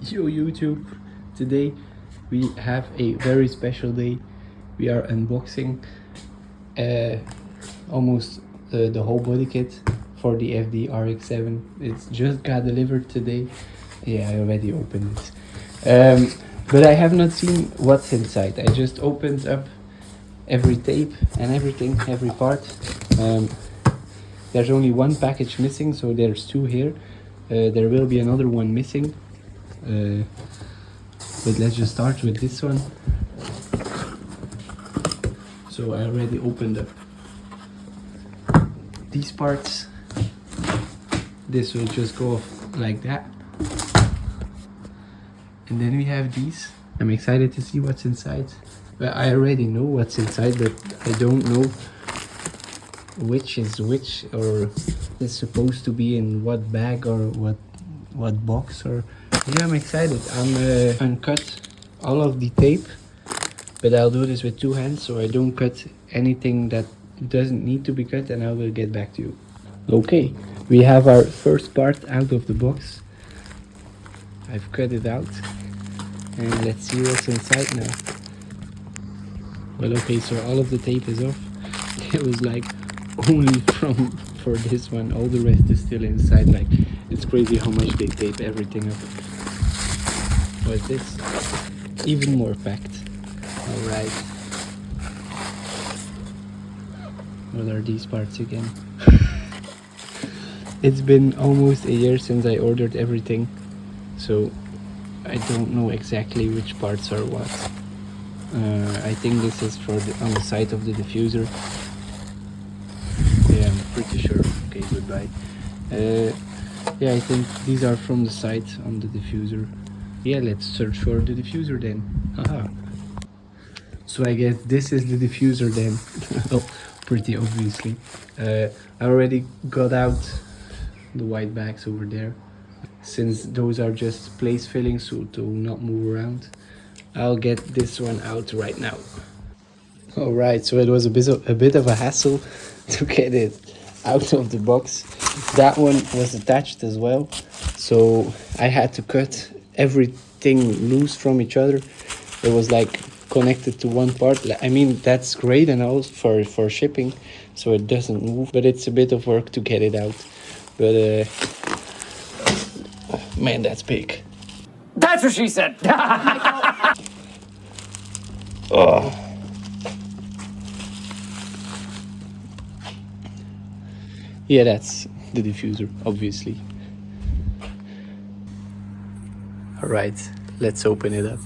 Yo YouTube, today we have a very special day. We are unboxing almost the whole body kit for the FD rx7. It's just got delivered today. Yeah, I already opened it. But I have not seen what's inside. I just opened up every tape and everything, every part. There's only one package missing, so there's two here. There will be another one missing. But let's just start with this one. So I already opened up these parts. This will just go off like that. And then we have these. I'm excited to see what's inside. Well, I already know what's inside, but I don't know which is which, or is supposed to be in what bag or what box. Or yeah, I'm excited. I'm uncut all of the tape, but I'll do this with two hands so I don't cut anything that doesn't need to be cut, and I will get back to you. Okay, we have our first part out of the box. I've cut it out, and let's see what's inside now. Well, okay, so all of the tape is off. It was like only for this one, all the rest is still inside. Like, it's crazy how much they tape everything up. What's this? Even more packed. All right. What are these parts again? It's been almost a year since I ordered everything, so I don't know exactly which parts are what. I think this is for on the side of the diffuser. Yeah, I'm pretty sure. Okay, goodbye. Yeah, I think these are from the side on the diffuser. Yeah, let's search for the diffuser then. Haha. So I guess this is the diffuser then. Oh, pretty obviously. I already got out the white bags over there. Since those are just place filling, so to not move around, I'll get this one out right now. Alright, so it was a bit of a hassle to get it out of the box. That one was attached as well, so I had to cut everything loose from each other. It was like connected to one part. I mean, that's great and all for shipping, so it doesn't move, but it's a bit of work to get it out. But man, that's big. That's what she said. Oh. Yeah, that's the diffuser, obviously. Alright, let's open it up.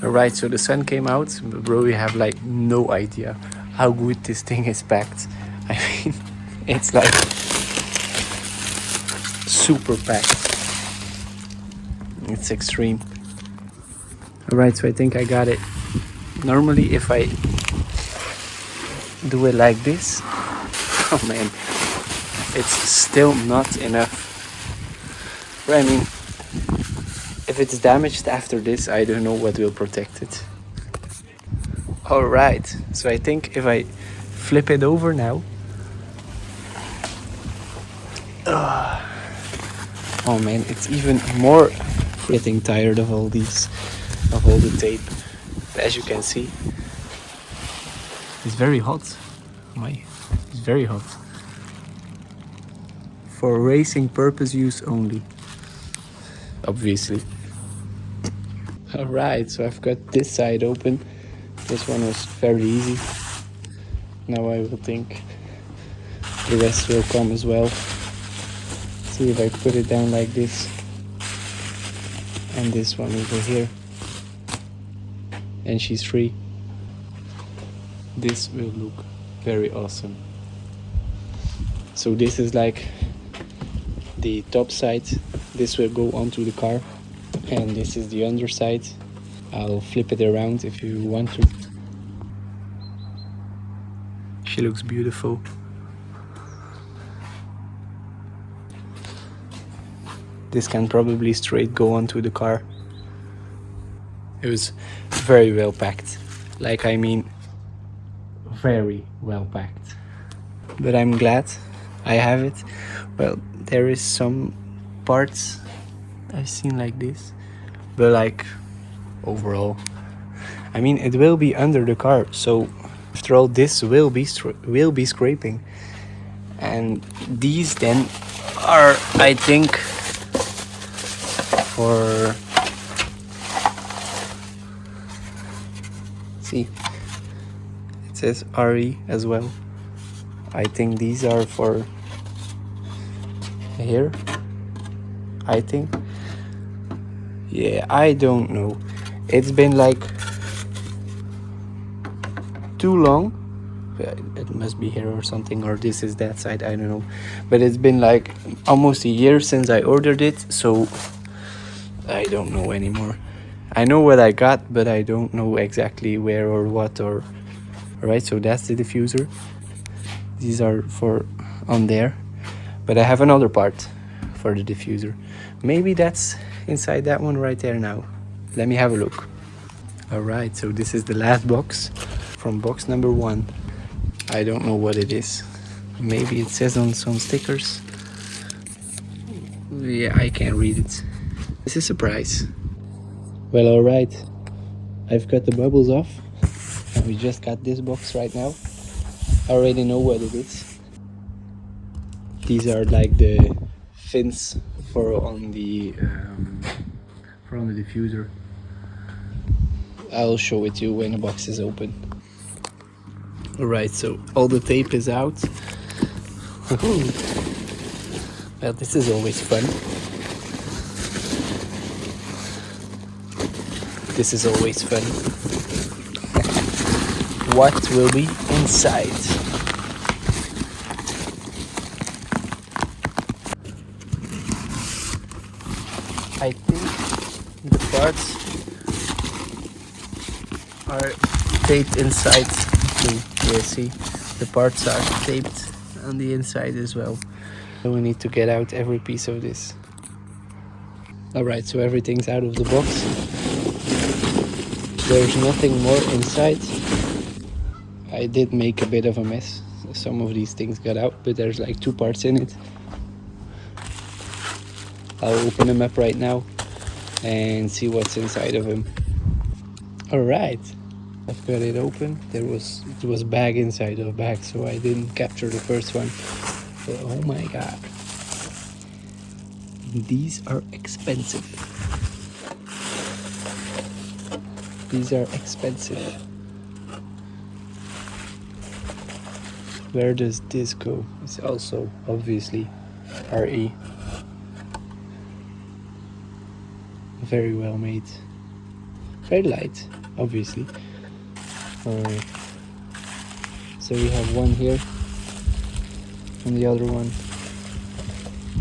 Alright, so the sun came out, but bro, we have like no idea how good this thing is packed. I mean, it's like super packed. It's extreme. Alright, so I think I got it. Normally if I do it like this, oh man, it's still not enough. I mean, if it's damaged after this, I don't know what will protect it. Alright, so I think if I flip it over now. Oh man, it's even more getting tired of all these, of all the tape. As you can see, it's very hot. It's very hot. For racing purpose use only, obviously. Alright, so I've got this side open. This one was very easy. Now I will think the rest will come as well. See if I put it down like this. And this one over here. And she's free. This will look very awesome. So this is like the top side. This will go onto the car. And this is the underside. I'll flip it around if you want to. She looks beautiful. This can probably straight go onto the car. It was very well packed. Like, I mean, very well packed. But I'm glad I have it. Well, there is some parts I've seen like this, but like overall, I mean, it will be under the car, so after all, this will be scraping, and these then are, I think, for, see, it says RE as well. I think these are for here, I think. Yeah, I don't know. It's been like too long. It must be here or something, or this is that side, I don't know. But it's been like almost a year since I ordered it, so I don't know anymore. I know what I got, but I don't know exactly where or what. Or alright, so that's the diffuser. These are for on there, but I have another part for the diffuser. Maybe that's inside that one right there now. Let me have a look. Alright, so this is the last box from box number 1. I don't know what it is. Maybe it says on some stickers. Yeah, I can't read it. It's a surprise. Well, alright. I've cut the bubbles off. And we just got this box right now. I already know what it is. These are like the fins for on the diffuser. I'll show it to you when the box is open. Alright, so all the tape is out. Well, this is always fun. This is always fun. What will be inside? I think the parts are taped inside too. Yeah, see, the parts are taped on the inside as well. So we need to get out every piece of this. Alright, so everything's out of the box. There's nothing more inside. I did make a bit of a mess. Some of these things got out, but there's like 2 parts in it. I'll open them up right now and see what's inside of them. Alright, I've got it open. There was bag inside of bag, so I didn't capture the first one. But oh my god, these are expensive. These are expensive. Where does this go? It's also obviously RE. Very well made. Very light, obviously. So we have one here, and the other one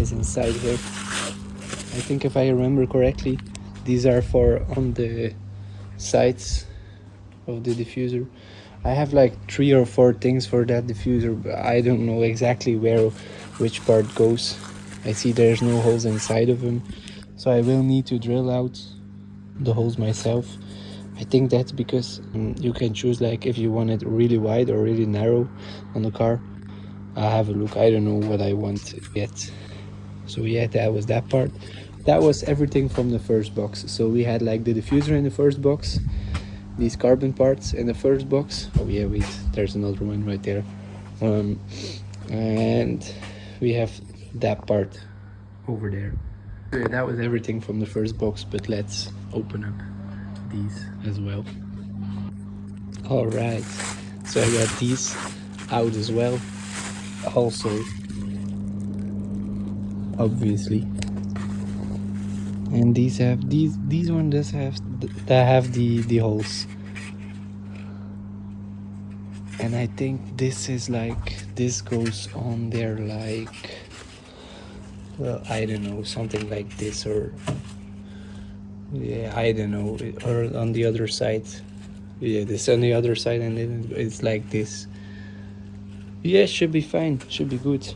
is inside here. I think if I remember correctly, these are for on the sides of the diffuser. I have like 3 or 4 things for that diffuser, but I don't know exactly which part goes. I see there's no holes inside of them, so I will need to drill out the holes myself. I think that's because you can choose like if you want it really wide or really narrow on the car. I'll have a look. I don't know what I want yet. So yeah, that was that part. That was everything from the first box. So we had like the diffuser in the first box, these carbon parts in the first box. Oh yeah, wait, there's another one right there. And we have that part over there. Yeah, that was everything from the first box, but let's open up these as well. All right, so I got these out as well. Also, obviously, and these have these one does have the holes, and I think this is like this goes on there like, well, I don't know, something like this, or yeah, I don't know, or on the other side. Yeah, this on the other side, and then it's like this. Yeah, should be fine, should be good.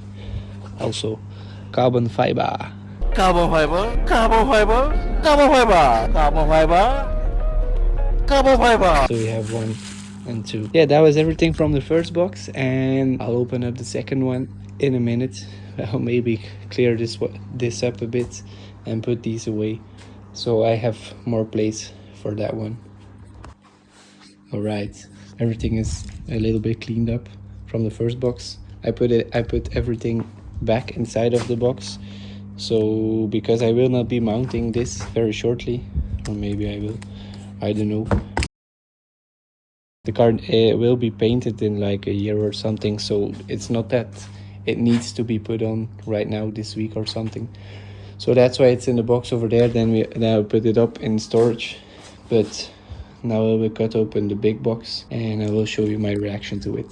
Also, carbon fiber. Carbon fiber, carbon fiber, carbon fiber, carbon fiber, carbon fiber. So we have 1 and 2. Yeah, that was everything from the first box, and I'll open up the second one in a minute. I'll maybe clear this up a bit and put these away, so I have more place for that one. Alright, everything is a little bit cleaned up from the first box. I put everything back inside of the box. So because I will not be mounting this very shortly, or maybe I will, I don't know. The car will be painted in like a year or something, so it's not that it needs to be put on right now this week or something. So that's why it's in the box over there. Then I put it up in storage. But now I will cut open the big box and I will show you my reaction to it.